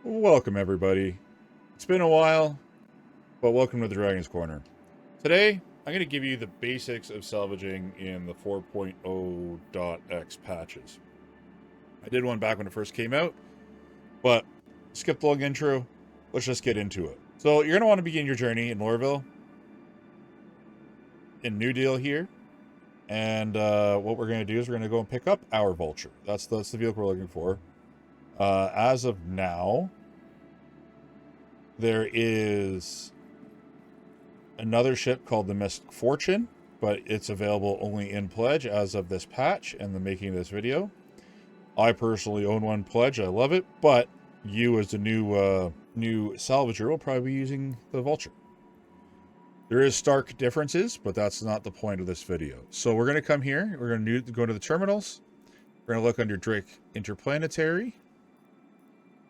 Welcome everybody. It's been a while, but welcome to the Dragon's Corner. Today, I'm going to give you the basics of salvaging in the 4.0.x patches. I did one back when it first came out, but skip the long intro. Let's just get into it. So you're going to want to begin your journey in Lorville, in New Deal here, and what we're going to do is we're going to go and pick up our vulture. That's the vehicle we're looking for. As of now, there is another ship called the Mystic Fortune, but it's available only in pledge as of this patch and the making of this video. I personally own one pledge. I love it, but you as a new salvager will probably be using the vulture. There is stark differences, but that's not the point of this video. So we're going to come here. We're going to go to the terminals. We're going to look under Drake Interplanetary.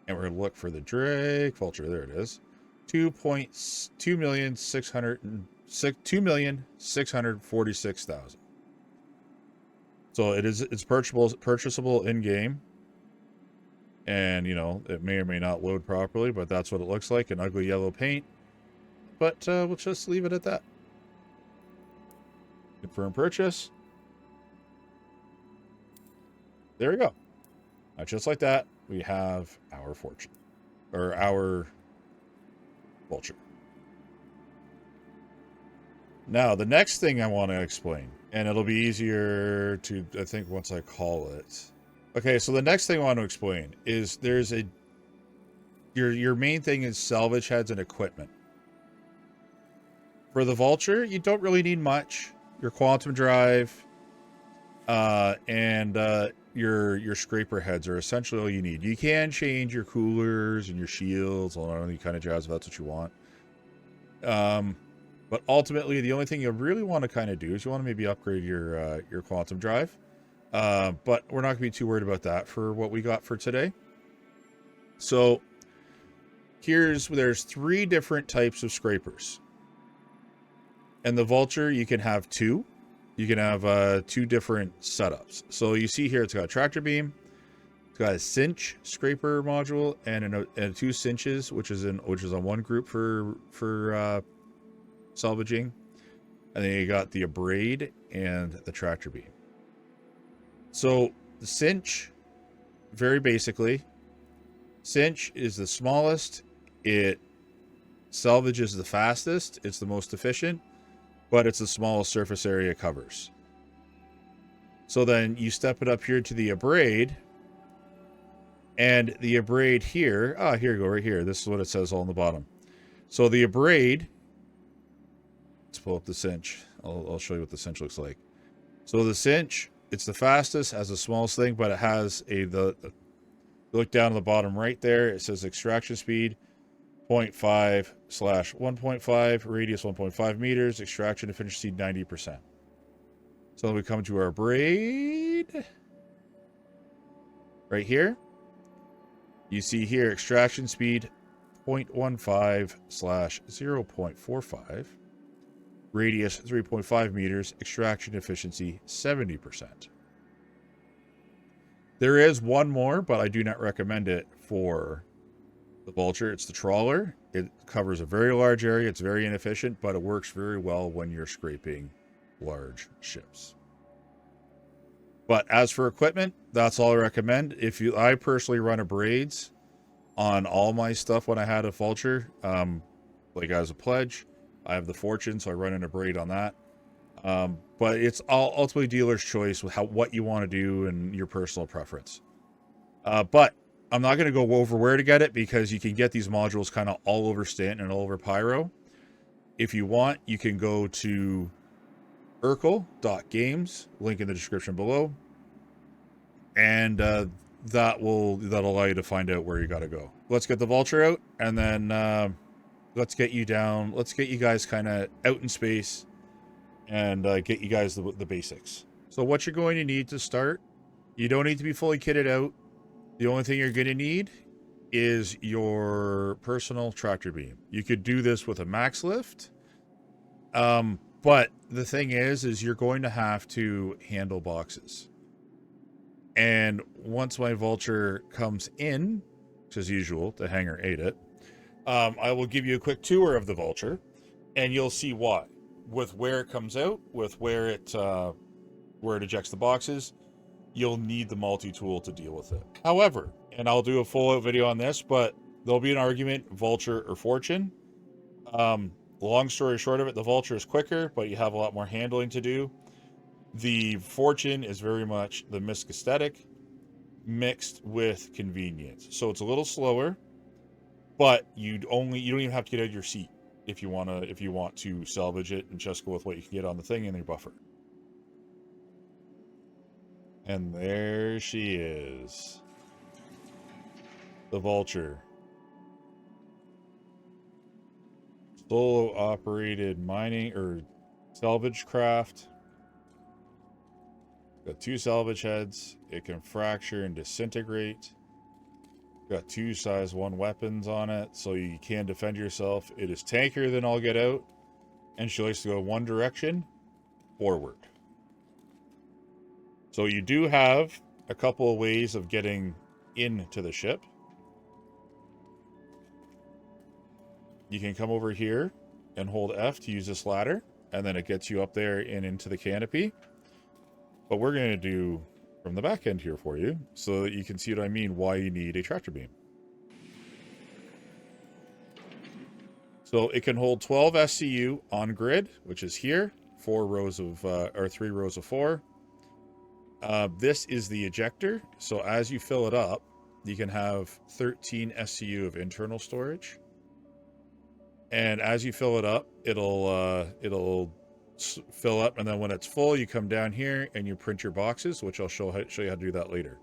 And we're going to look for the Drake Vulture. There it is. 2,646,000. So it's purchasable in game. And, you know, it may or may not load properly, but that's what it looks like. An ugly yellow paint. But we'll just leave it at that. Confirm purchase. There we go. Just like that, we have our fortune. Or our vulture. Now, the next thing I want to explain, and it'll be easier to, I think, once I call it. Okay, so the next thing I want to explain is there's your main thing is salvage heads and equipment. For the vulture, you don't really need much. Your quantum drive and your scraper heads are essentially all you need. You can change your coolers and your shields, all any kind of jazz if that's what you want. But ultimately, the only thing you really want to kind of do is you want to maybe upgrade your quantum drive. But we're not going to be too worried about that for what we got for today. So there's 3 different types of scrapers. And the vulture, you can have 2. You can have 2 different setups. So you see here, it's got a tractor beam, it's got a cinch scraper module, and 2 cinches, which is on one group for salvaging, and then you got the abrade and the tractor beam. So the cinch, very basically, cinch is the smallest. It salvages the fastest. It's the most efficient. But it's the smallest surface area it covers. So then you step it up here to the abrade. And the abrade here, here you go, right here. This is what it says all on the bottom. So the abrade, let's pull up the cinch. I'll show you what the cinch looks like. So the cinch, it's the fastest, has the smallest thing, but it has look down at the bottom right there. It says extraction speed 0.5/1.5, radius 1.5 meters, extraction efficiency 90%. So then we come to our braid. Right here. You see here extraction speed 0.15/0.45, radius 3.5 meters, extraction efficiency 70%. There is one more, but I do not recommend it for the vulture. It's the trawler. It covers a very large area. It's very inefficient, but it works very well when you're scraping large ships. But as for equipment, that's all I recommend. I personally run abrades on all my stuff when I had a vulture. Like as a pledge, I have the fortune, so I run an abrade on that. But it's all ultimately dealer's choice with what you want to do and your personal preference. But I'm not going to go over where to get it because you can get these modules kind of all over Stanton and all over Pyro. If you want, you can go to erkul.games, link in the description below, and that'll allow you to find out where you got to go. Let's get the vulture out, and then let's get you down. Let's get you guys kind of out in space and get you guys the basics. So what you're going to need to start, you don't need to be fully kitted out. The only thing you're going to need is your personal tractor beam. You could do this with a max lift. But the thing is you're going to have to handle boxes. And once my vulture comes in, As usual, the hangar ate it. I will give you a quick tour of the vulture, and you'll see why. With where it comes out, with where it ejects the boxes, you'll need the multi-tool to deal with it. However, and I'll do a full-out video on this, but there'll be an argument, vulture or fortune. Long story short of it, the vulture is quicker, but you have a lot more handling to do. The fortune is very much the MISC aesthetic mixed with convenience. So it's a little slower, but you don't even have to get out of your seat if you want to salvage it and just go with what you can get on the thing in your buffer. And there she is. The vulture. Solo operated mining or salvage craft. Got 2 salvage heads. It can fracture and disintegrate. Got 2 size 1 weapons on it, so you can defend yourself. It is tankier than all get out, and she likes to go one direction, forward. So you do have a couple of ways of getting into the ship. You can come over here and hold F to use this ladder, and then it gets you up there and into the canopy. But we're going to do from the back end here for you so that you can see what I mean, why you need a tractor beam. So it can hold 12 SCU on grid, which is here, 3 rows of 4. This is the ejector. So as you fill it up, you can have 13 SCU of internal storage. And as you fill it up, it'll fill up, and then when it's full, you come down here and you print your boxes, which I'll show you how to do that later.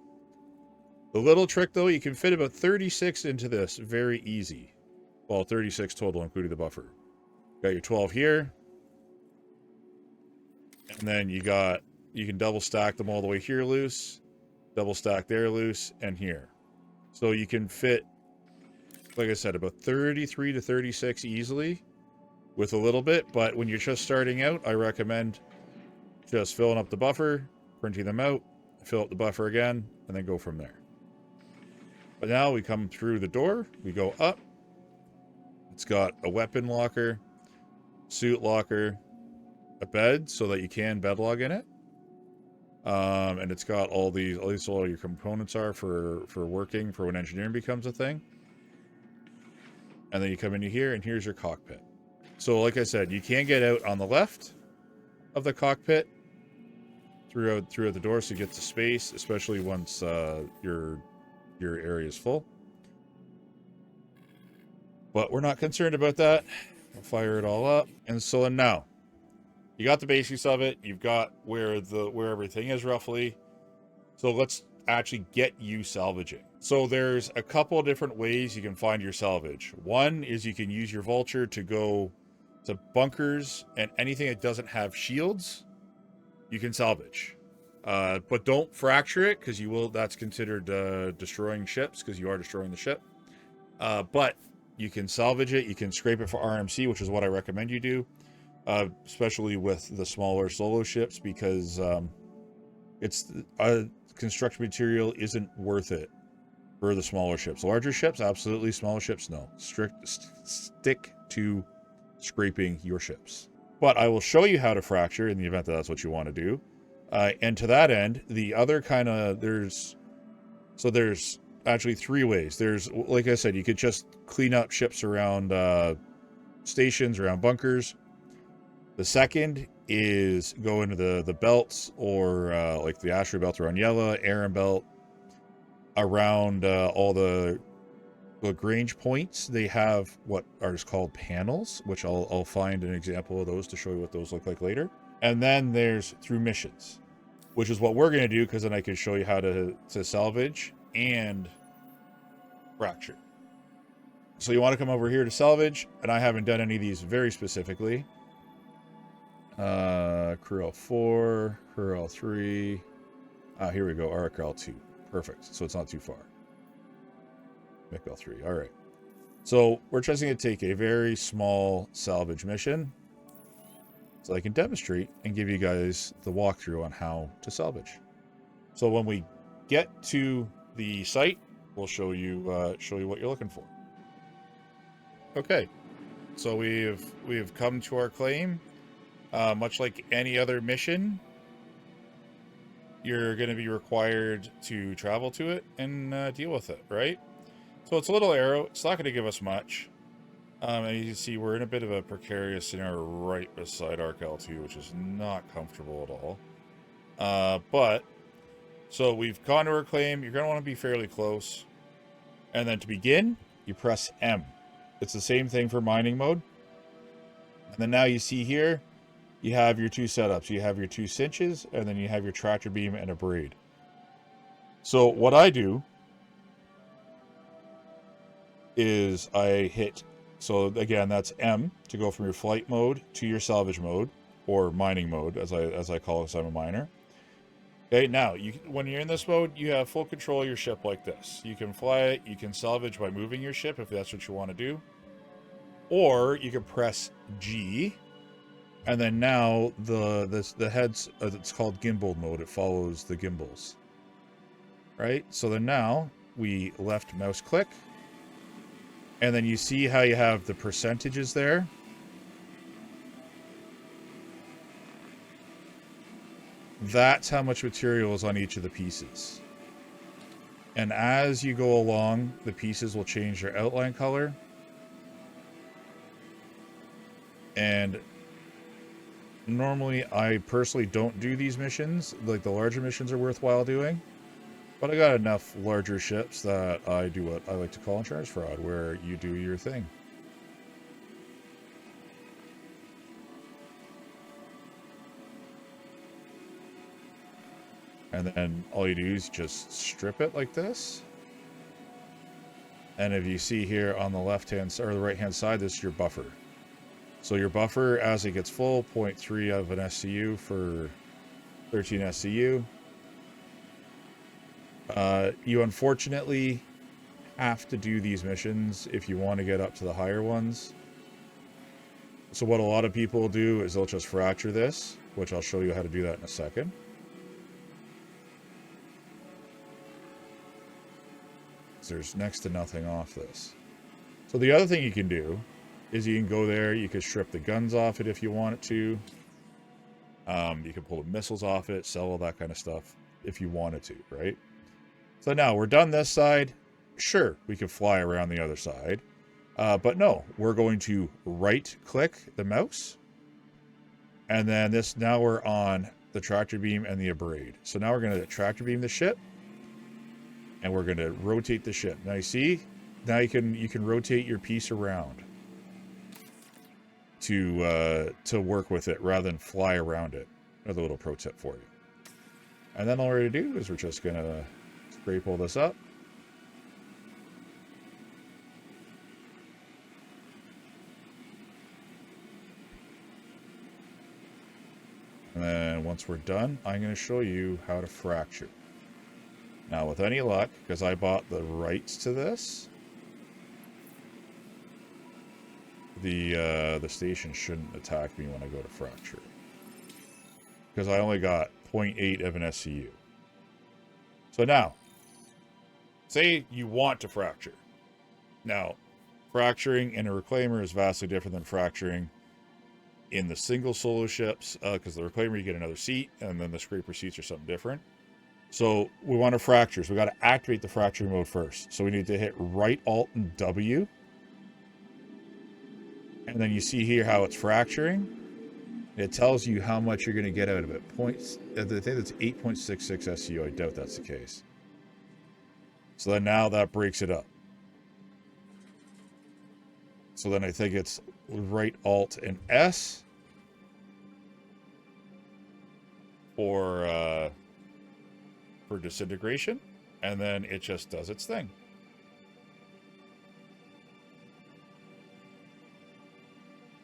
The little trick, though, you can fit about 36 into this very easy. Well, 36 total, including the buffer. Got your 12 here, and then you can double stack them all the way here loose, double stack there loose, and here. So you can fit, like I said, about 33 to 36 easily with a little bit, but when you're just starting out, I recommend just filling up the buffer, printing them out, fill up the buffer again, and then go from there. But now we come through the door, we go up. It's got a weapon locker, suit locker, a bed so that you can bed log in it. And it's got all your components are for working for when engineering becomes a thing. And then you come into here, and here's your cockpit. So like I said, you can get out on the left of the cockpit throughout the door, so you get to space, especially once your area is full. But we're not concerned about that. We'll fire it all up. And so now, you got the basics of it. You've got where everything is roughly. So let's actually get you salvaging. So there's a couple of different ways you can find your salvage. One is you can use your vulture to go to bunkers, and anything that doesn't have shields, you can salvage. But don't fracture it, because that's considered destroying ships, because you are destroying the ship. But you can salvage it. You can scrape it for RMC, which is what I recommend you do, especially with the smaller solo ships, because it's construction material isn't worth it for the smaller ships. Larger ships, absolutely. Smaller ships, no. Stick to scraping your ships. But I will show you how to fracture in the event that that's what you want to do. And to that end, the other kind of there's actually 3 ways. There's, like I said, you could just clean up ships around stations, around bunkers. The second is go into the belts, or like the asteroid belt around Yella, Aaron belt, around all the Lagrange points. They have what are just called panels, which I'll find an example of those to show you what those look like later. And then there's through missions, which is what we're going to do, because then I can show you how to salvage and fracture. So you want to come over here to salvage, and I haven't done any of these very specifically. Crew L4, Crew L3. Here we go, Arc L2. Perfect. So it's not too far. Mick L3. All right. So we're just going to take a very small salvage mission, so I can demonstrate and give you guys the walkthrough on how to salvage. So when we get to the site, will show you what you're looking for. Okay, so we've come to our claim. Much like any other mission, you're going to be required to travel to it and deal with it, right? So it's a little arrow. It's not going to give us much. And you can see we're in a bit of a precarious scenario right beside ArcL2, which is not comfortable at all. But, so we've gone to our claim. You're going to want to be fairly close. And then to begin, you press M. It's the same thing for mining mode. And then now you see here, you have your two setups. You have your two cinches, and then you have your tractor beam and a braid. So what I do is I hit, so again, that's M to go from your flight mode to your salvage mode, or mining mode, as I call it, because I'm a miner. Okay, now, when you're in this mode, you have full control of your ship like this. You can fly it, you can salvage by moving your ship if that's what you want to do. Or you can press G, and then now the head's, it's called gimbal mode. It follows the gimbals. Right? So then now, we left mouse click, and then you see how you have the percentages there. That's how much material is on each of the pieces. And as you go along, the pieces will change their outline color. And normally, I personally don't do these missions. Like, the larger missions are worthwhile doing. But I got enough larger ships that I do what I like to call insurance fraud, where you do your thing. And then all you do is just strip it like this. And if you see here on the left-hand side, or the right-hand side, this is your buffer. So your buffer, as it gets full, 0.3 of an SCU for 13 SCU. You unfortunately have to do these missions if you want to get up to the higher ones. So what a lot of people do is they'll just fracture this, which I'll show you how to do that in a second. There's next to nothing off this. So the other thing you can do is you can go there, you can strip the guns off it if you want it to. You can pull the missiles off it, sell all that kind of stuff if you wanted to, right? So now we're done this side. Sure, we can fly around the other side. But no, we're going to right-click the mouse. And then now we're on the tractor beam and the abrade. So now we're going to tractor beam the ship. And we're going to rotate the ship. Now you see, now you can rotate your piece around to work with it rather than fly around it. Another little pro tip for you. And then all we're going to do is we're just going to scrape all this up. And then once we're done, I'm going to show you how to fracture. Now, with any luck, because I bought the rights to this, the station shouldn't attack me when I go to fracture. Because I only got 0.8 of an SCU. So now, say you want to fracture. Now, fracturing in a reclaimer is vastly different than fracturing in the single solo ships, because the reclaimer you get another seat, and then the scraper seats are something different. So we want to fracture. So we got to activate the fracturing mode first. So we need to hit right Alt and W. And then you see here how it's fracturing. It tells you how much you're going to get out of it. I think that's 8.66 SCU. I doubt that's the case. So then now that breaks it up. So then I think it's right Alt and S for disintegration, and then it just does its thing.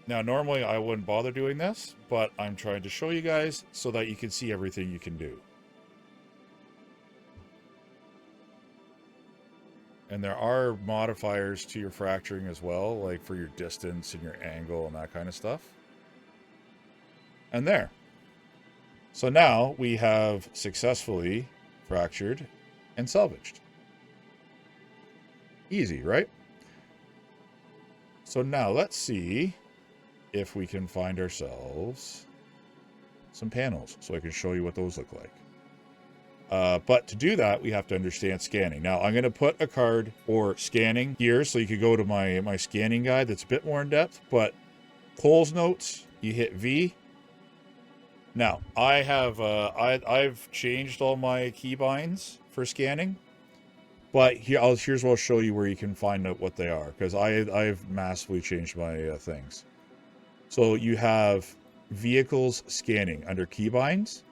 Now, normally I wouldn't bother doing this, but I'm trying to show you guys so that you can see everything you can do. And there are modifiers to your fracturing as well, like for your distance and your angle and that kind of stuff. And there. So now we have successfully fractured and salvaged. Easy, right? So now let's see if we can find ourselves some panels so I can show you what those look like. But to do that, we have to understand scanning. Now, I'm going to put a card for scanning here, so you could go to my scanning guide that's a bit more in depth. But Cole's notes, you hit V. Now, I have I've changed all my keybinds for scanning, but here's what I'll show you where you can find out what they are, because I've massively changed my things. So you have vehicles scanning under keybinds.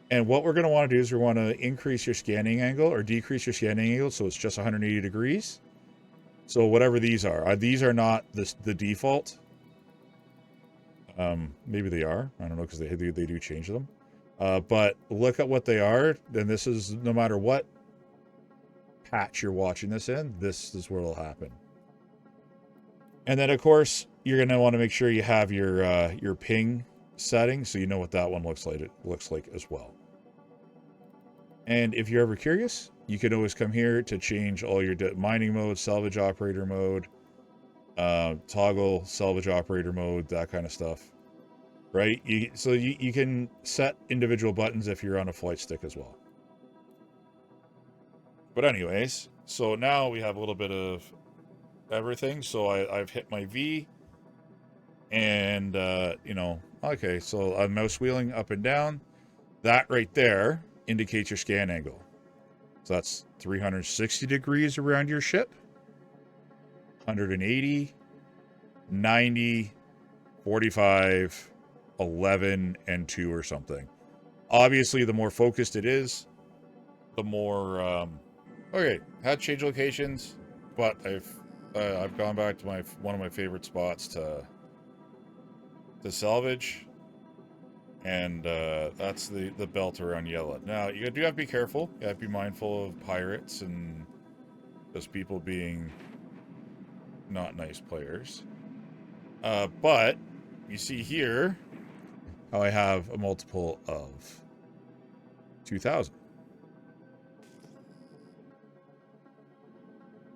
And what we're going to want to do is we want to increase your scanning angle or decrease your scanning angle so it's just 180 degrees. So whatever these are not the default. Maybe they are. I don't know, because they do change them. But look at what they are. And this is, no matter what patch you're watching this in, this is where it'll happen. And then, of course, you're going to want to make sure you have your ping setting so you know what that one looks like as well. And if you're ever curious, you can always come here to change all your mining mode, salvage operator mode, toggle salvage operator mode, that kind of stuff, right? So you can set individual buttons if you're on a flight stick as well. But anyways, so now we have a little bit of everything. So I've hit my V, and okay, so I'm mouse wheeling up and down. That right there indicates your scan angle. So that's 360 degrees around your ship, 180, 90, 45, 11, and 2 or something. Obviously, the more focused it is, the more okay, had changed locations, but I've gone back to one of my favorite spots to salvage. And that's the belt around Yella. Now, you do have to be careful. You have to be mindful of pirates and those people being not nice players. But you see here how I have a multiple of 2,000.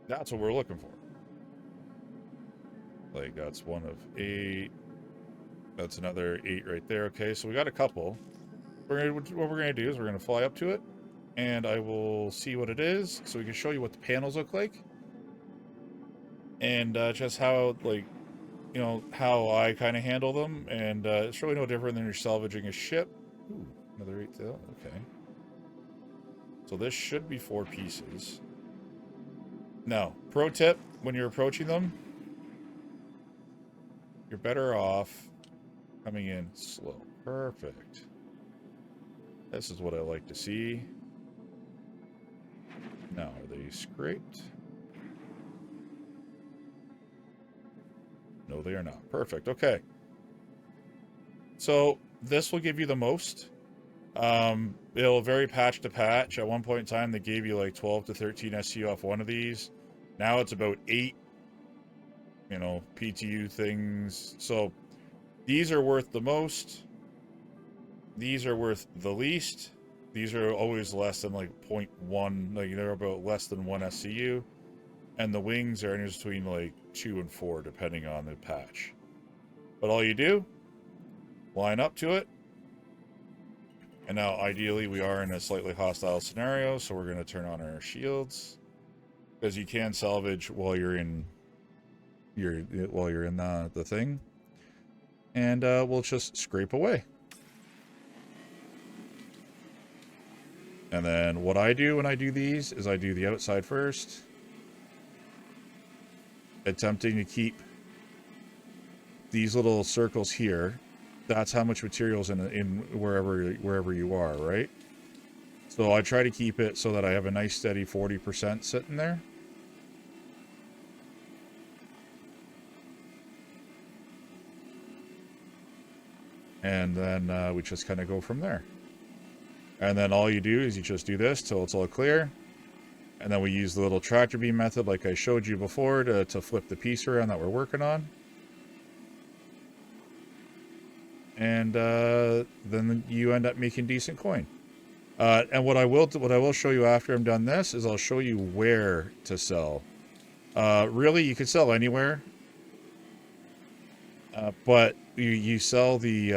That's what we're looking for. Like, that's one of 8. That's another 8 right there. Okay, so we got a couple. What we're going to do is we're going to fly up to it, and I will see what it is, so we can show you what the panels look like, and just how, like, how I kind of handle them. And it's really no different than you're salvaging a ship. Ooh, another 8 tail. Okay. So this should be 4 pieces. Now, pro tip, when you're approaching them, you're better off coming in slow. Perfect. This is what I like to see. Now, are they scraped? No, they are not. Perfect. Okay. So this will give you the most. It'll vary patch to patch. At one point in time, they gave you like 12 to 13 SCU off one of these. Now it's about 8, PTU things. So these are worth the most. These are worth the least. These are always less than like 0.1. Like, they're about less than 1 SCU. And the wings are in between like 2 and 4, depending on the patch. But all you do, line up to it. And now, ideally, we are in a slightly hostile scenario, so we're going to turn on our shields, because you can salvage while you're in the thing. And we'll just scrape away. And then what I do when I do these is I do the outside first, attempting to keep these little circles here. That's how much material's in wherever you are, right? So I try to keep it so that I have a nice steady 40% sitting there. And then we just kind of go from there. And then all you do is you just do this till it's all clear. And then we use the little tractor beam method like I showed you before to flip the piece around that we're working on. And then you end up making decent coin. And what I will show you after I'm done this is I'll show you where to sell. Really, you could sell anywhere, but you sell the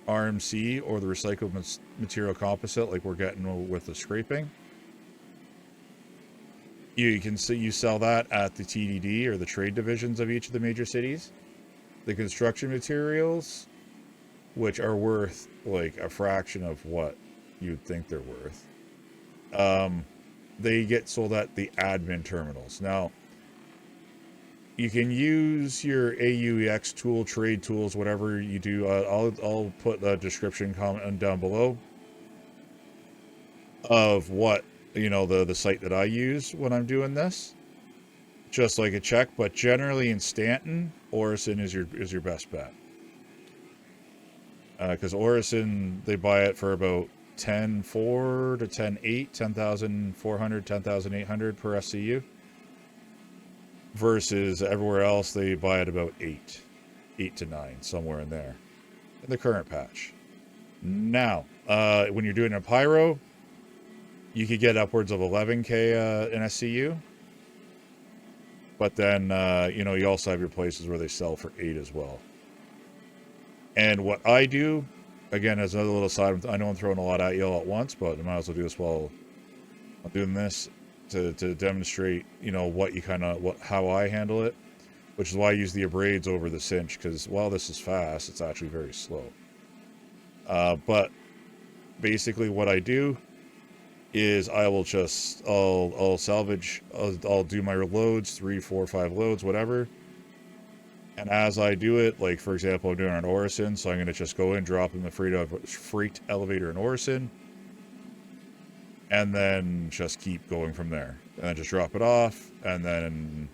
RMC or the recycled material composite, like we're getting with the scraping. You can see you sell that at the TDD or the trade divisions of each of the major cities. The construction materials, which are worth like a fraction of what you'd think they're worth, they get sold at the admin terminals. Now, you can use your AUEX tool, trade tools, whatever you do. I'll put a description comment down below of what, you know, the site that I use when I'm doing this, just like a check. But generally in Stanton, Orison is your best bet, because Orison, they buy it for about 10.4 to 10.8, 10,400, 10,800 per SCU, versus everywhere else they buy it about 8 to 9, somewhere in there in the current patch. Now, when you're doing a pyro, you could get upwards of 11k in SCU, but then you know, you also have your places where they sell for 8 as well. And what I do, again, as another little side, I know I'm throwing a lot at you all at once, but I might as well do this while I'm doing this to demonstrate, you know, how I handle it, which is why I use the abrades over the cinch, because while this is fast, it's actually very slow. But basically what I do is I will just, I'll salvage, I'll do my loads, 3, 4, 5 loads, whatever. And as I do it, like for example, I'm doing an Orison, so I'm going to just go in, drop in the freight elevator in Orison, and then just keep going from there. And then just drop it off, and then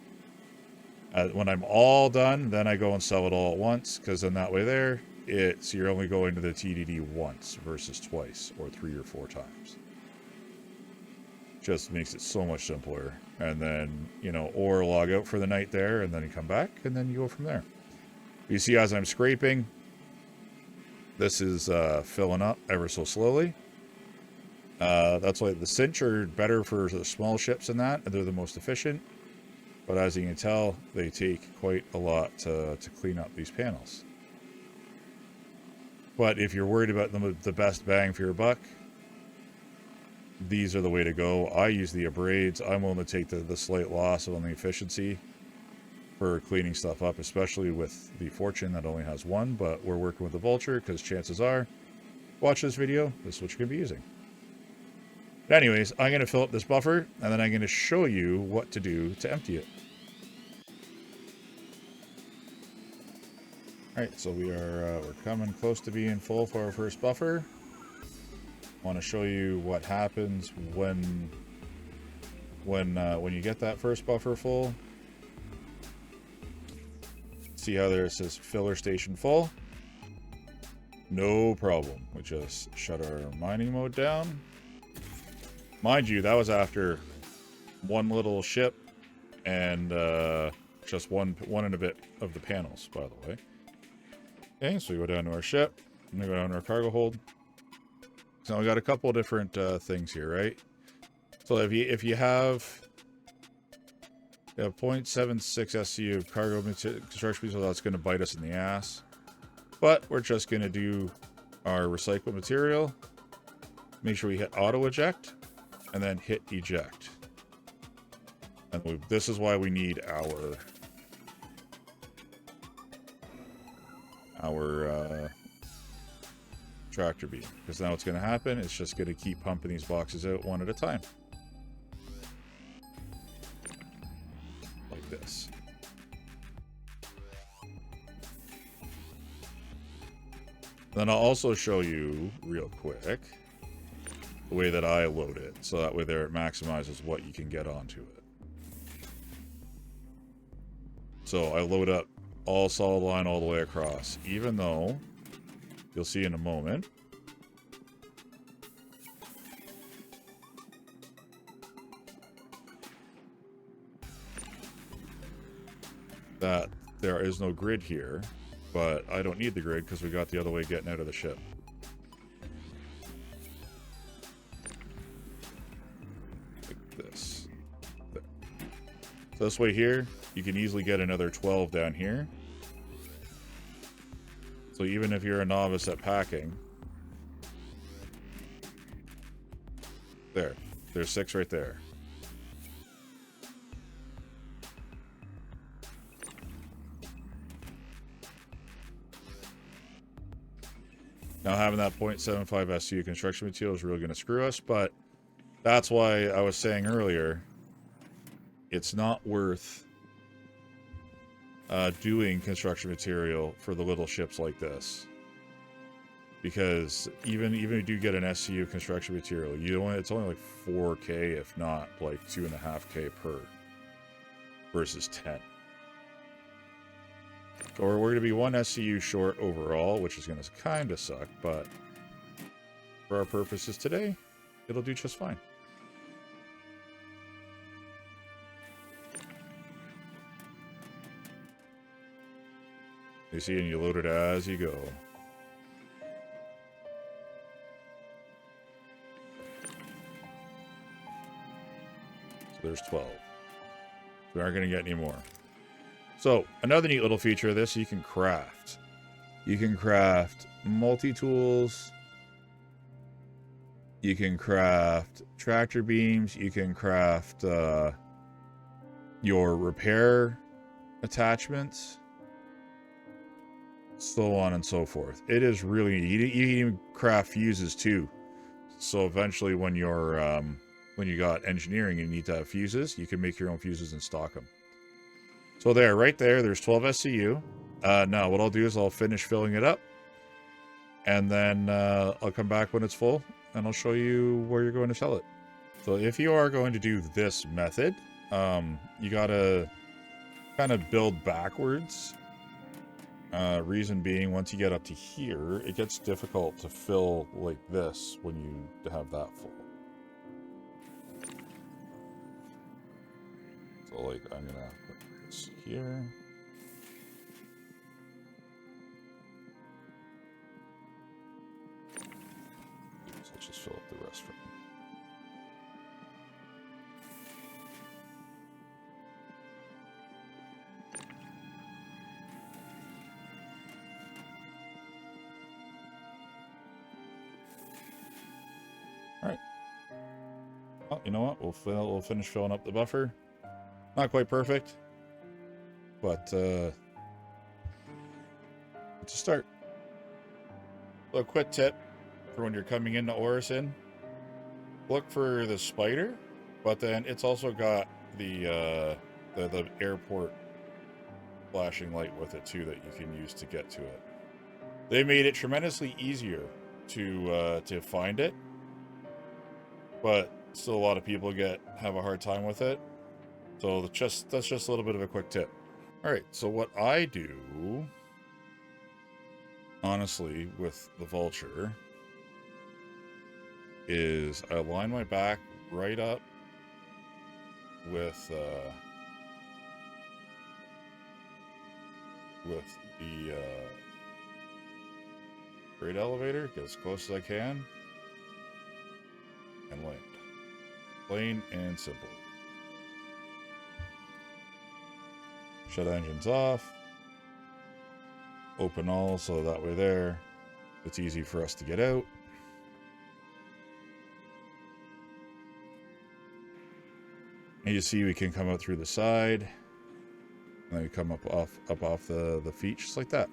when I'm all done, then I go and sell it all at once, because then that way there, you're only going to the TDD once versus twice, or 3 or 4 times. Just makes it so much simpler. And then, you know, or log out for the night there, and then you come back, and then you go from there. You see, as I'm scraping, this is filling up ever so slowly. That's why the cinch are better for the small ships and that, and they're the most efficient. But as you can tell, they take quite a lot to clean up these panels. But if you're worried about the best bang for your buck, these are the way to go. I use the abrades. I'm willing to take the slight loss on the efficiency for cleaning stuff up, especially with the Fortune that only has 1, but we're working with the Vulture because chances are, watch this video, this is what you're going to be using. But anyways, I'm going to fill up this buffer, and then I'm going to show you what to do to empty it. Alright, so we're coming close to being full for our first buffer. I want to show you what happens when you get that first buffer full. See how there it says filler station full? No problem. We just shut our mining mode down. Mind you, that was after one little ship and just one and a bit of the panels, by the way. Okay, so we go down to our ship, and we go down to our cargo hold. So we got a couple different things here, right? So if you have 0.76 SCU of cargo construction, so that's going to bite us in the ass. But we're just going to do our recycled material. Make sure we hit auto eject, and then hit eject. And this is why we need our tractor beam, because now what's going to happen, it's just going to keep pumping these boxes out one at a time, like this. Then I'll also show you real quick the way that I load it, so that way there it maximizes what you can get onto it. So I load up all solid line all the way across, even though you'll see in a moment that there is no grid here, but I don't need the grid because we got the other way getting out of the ship. This way here, you can easily get another 12 down here. So even if you're a novice at packing, there's 6 right there. Now having that 0.75 SU construction material is really going to screw us, but that's why I was saying earlier, it's not worth doing construction material for the little ships like this, because even if you do get an SCU construction material, it's only like 4K, if not like 2.5K per versus 10. Or we're going to be 1 SCU short overall, which is going to kind of suck, but for our purposes today, it'll do just fine. You see, and you load it as you go. So there's 12. We aren't going to get any more. So another neat little feature of this, you can craft. You can craft multi-tools. You can craft tractor beams. You can craft your repair attachments. So on and so forth. It is really neat. You can even craft fuses too. So eventually when you're when you got engineering and you need to have fuses, you can make your own fuses and stock them. So right there, there's 12 SCU. Now what I'll do is I'll finish filling it up, and then I'll come back when it's full, and I'll show you where you're going to sell it. So if you are going to do this method, you gotta kind of build backwards. Reason being, once you get up to here, it gets difficult to fill like this when you have that full. So like, I'm gonna put this here. So let's just fill up the rest for me. Alright. Well, you know what? We'll finish filling up the buffer. Not quite perfect, but it's a start. So a quick tip for when you're coming into Orison, look for the spider, but then it's also got the airport flashing light with it too that you can use to get to it. They made it tremendously easier to find it, but still a lot of people have a hard time with it. So that's just a little bit of a quick tip. All right, so what I do, honestly, with the vulture is I line my back right up with the freight elevator, get as close as I can, and land. Plain and simple. Shut engines off. Open all, so that way there, it's easy for us to get out. And you see we can come out through the side. And then we come up off the feet, just like that.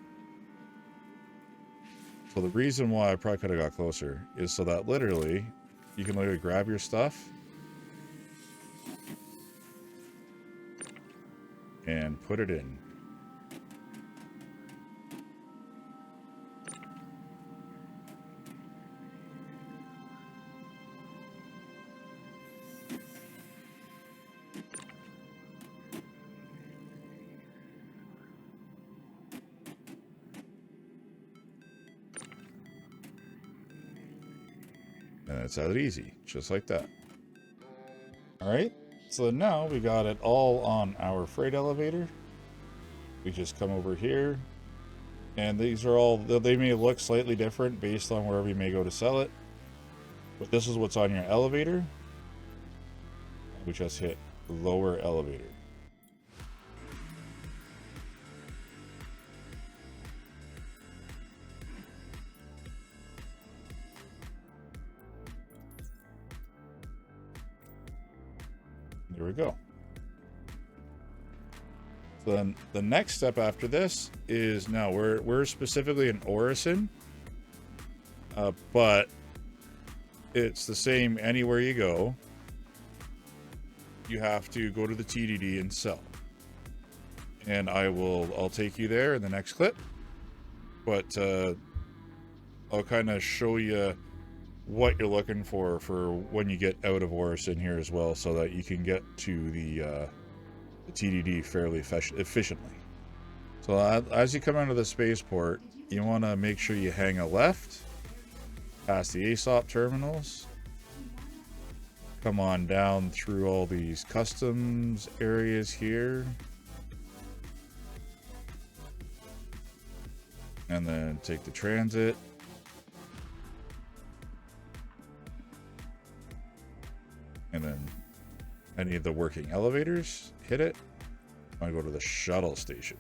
So the reason why I probably could have got closer is so that literally, you can literally grab your stuff and put it in. And it's that easy, just like that. All right. So now we got it all on our freight elevator. We just come over here, and these are all, they may look slightly different based on wherever you may go to sell it, but this is what's on your elevator. We just hit lower elevator. we go. So then the next step after this is now we're specifically in Orison, but it's the same anywhere you go. You have to go to the TDD and sell. And I'll take you there in the next clip. But I'll kind of show you what you're looking for when you get out of Orison here as well, so that you can get to the TDD fairly efficiently. So as you come out of the spaceport, you want to make sure you hang a left past the ASOP terminals. Come on down through all these customs areas here. And then take the transit. And then any of the working elevators, hit it. I go to the shuttle station.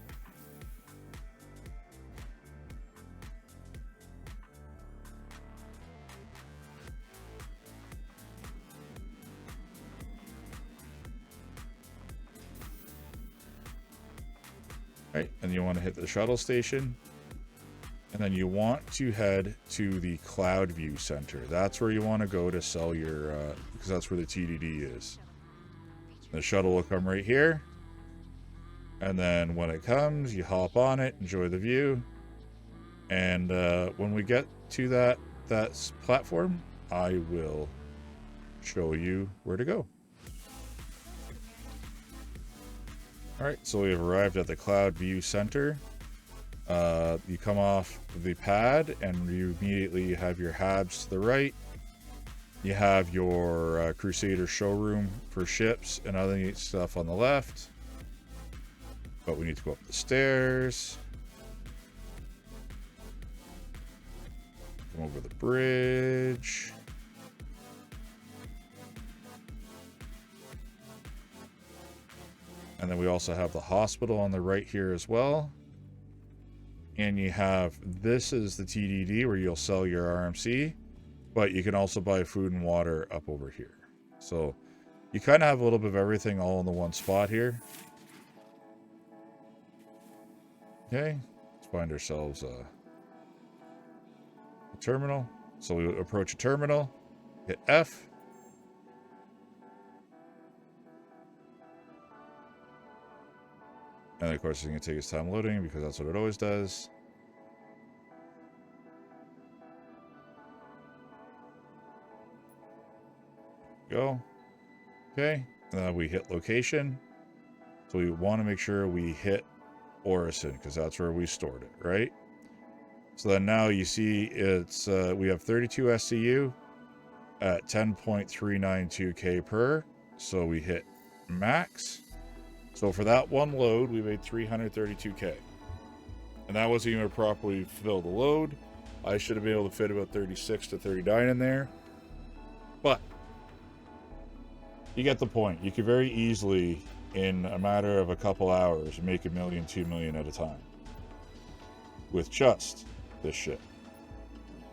Right, and you want to hit the shuttle station. And then you want to head to the Cloud View Center. That's where you want to go to sell your, because that's where the TDD is. The shuttle will come right here. And then when it comes, you hop on it, enjoy the view. And when we get to that platform, I will show you where to go. All right, so we have arrived at the Cloud View Center. You come off the pad and you immediately have your HABs to the right. You have your Crusader showroom for ships and other neat stuff on the left. But we need to go up the stairs. Come over the bridge. And then we also have the hospital on the right here as well. And you have, this is the TDD where you'll sell your RMC, but you can also buy food and water up over here. So you kind of have a little bit of everything all in the one spot here. Okay, let's find ourselves a terminal. So we approach a terminal, hit F. And of course, it's going to take its time loading because that's what it always does. Go. Okay. And then we hit location. So we want to make sure we hit Orison because that's where we stored it, right? So then now you see it's we have 32 SCU at 10.392K per. So we hit max. So for that one load, we made 332K. And that wasn't even a properly filled load. I should have been able to fit about 36 to 39 in there. But you get the point. You could very easily, in a matter of a couple hours, make $1 million, $2 million at a time. With just this shit.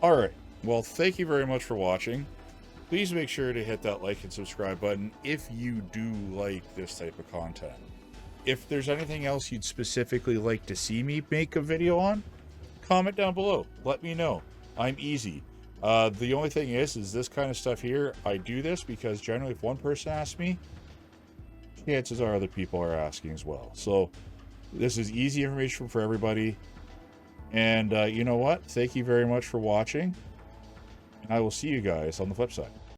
Alright. Well, thank you very much for watching. Please make sure to hit that like and subscribe button if you do like this type of content. If there's anything else you'd specifically like to see me make a video on, comment down below. Let me know. I'm easy. The only thing is this kind of stuff here, I do this because generally if one person asks me, chances are other people are asking as well. So this is easy information for everybody. And you know what? Thank you very much for watching. And I will see you guys on the flip side.